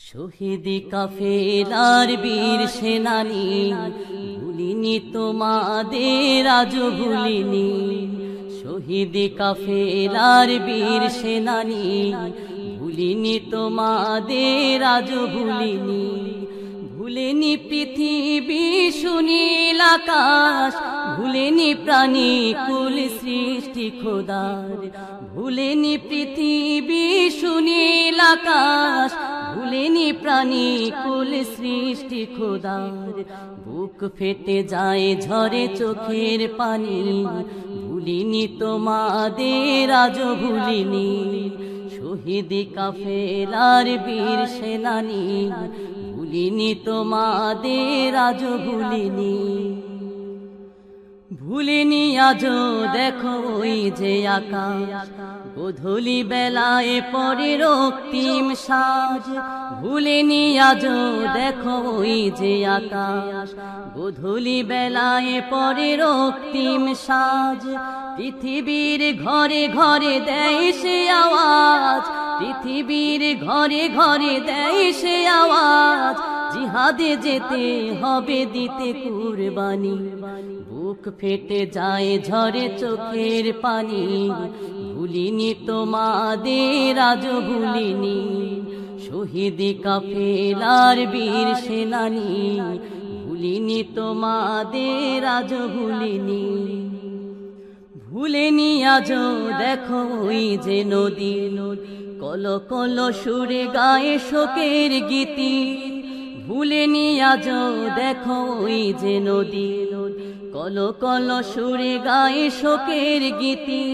শহীদ কাফেলার বীর সেনানী, ভুলিনি তোমাদের আজও ভুলিনি। শহীদ কাফেলার বীর সেনানী, ভুলিনি তোমাদের আজও ভুলিনি। ভুলেনি পৃথিবী সুনীল আকাশ, ভুলেনি প্রাণী কুল সৃষ্টি খোদার। ভুলেনি পৃথিবী সুনীল আকাশ, ভুলেনি প্রাণী কুল সৃষ্টি খোদার। বুক ফেটে যায় ঝরে চোখের পানি, ভুলিনি তোমাদের আজও ভুলিনি। শহীদ কাফেলার বীর সেনানী, ভুলিনি তোমাদের আজও ভুলিনি। ভুলিনি আজও দেখো ওই যে আকাশ, গোধূলি বেলায় পরে রক্তিম সাজ। ভুলিনি আজও দেখো ওই যে আকাশ, গোধূলি বেলায় পরে রক্তিম সাজ। পৃথিবীর ঘরে ঘরে দেয় সে আওয়াজ, পৃথিবীর ঘরে ঘরে দেয় সে আওয়াজ। জিহাদে যেতে হবে দিতে কুরবানি, বুক ফেটে যায় ঝরে চোখের পানি। ভুলিনি তোমাদের আজও ভুলিনি। শহীদ কাফেলার বীর সেনানী, ভুলিনি তোমাদের আজও ভুলিনি। ভুলেনি আজও দেখো ওই যে নদী, কল কল সুরে গায়ে শোকের গীতি। ভুলেনি আজও দেখো ওই যে নদী, কল কল সুরে গায়ে শোকের গীতি।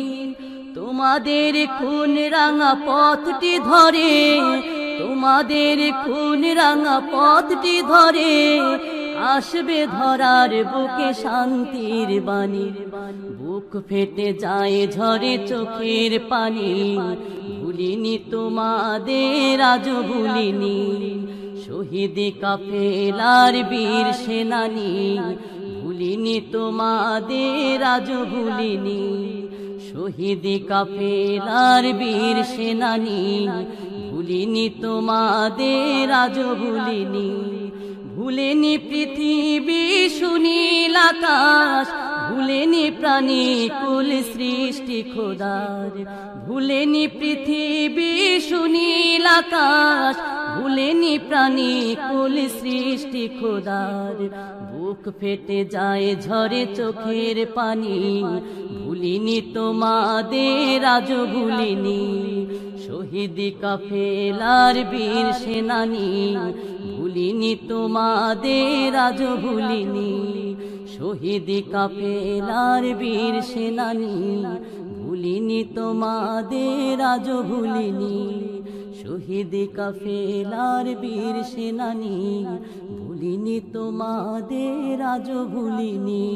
তোমাদের খুন রাঙা পথটি ধরে, তোমাদের খুন রাঙা পথটি ধরে, আসবে ধরার বুকে শান্তির বাণী। বুক ফেটে যায় ঝরে চোখের পানি, ভুলিনি তোমাদের আজও ভুলিনি। শহীদ কাফেলার বীর সেনানী, ভুলিনি তোমাদের আজও ভুলিনি। শহীদ কাফেলার বীর সেনানী, ভুলিনি তোমাদের আজও ভুলিনি। ভুলেনি পৃথিবী সুনীল আকাশ, ভুলেনি প্রাণী কুল সৃষ্টি খোদার। ভুলেনি পৃথিবী সুনীল আকাশ, ভুলেনি প্রাণী কুল সৃষ্টি খোদার। বুক ফেটে যায় ঝরে চোখের পানি, ভুলিনি তোমাদের আজও ভুলিনি। শহীদ কাফেলার বীর সেনানী, ভুলিনি তোমাদের আজও ভুলিনি। শহীদ কাফেলার বীর সেনানী, ভুলিনি তোমাদের আজও ভুলিনি। শহীদ কাফেলার বীর সেনানী, ভুলিনি তোমাদের আজও ভুলিনি।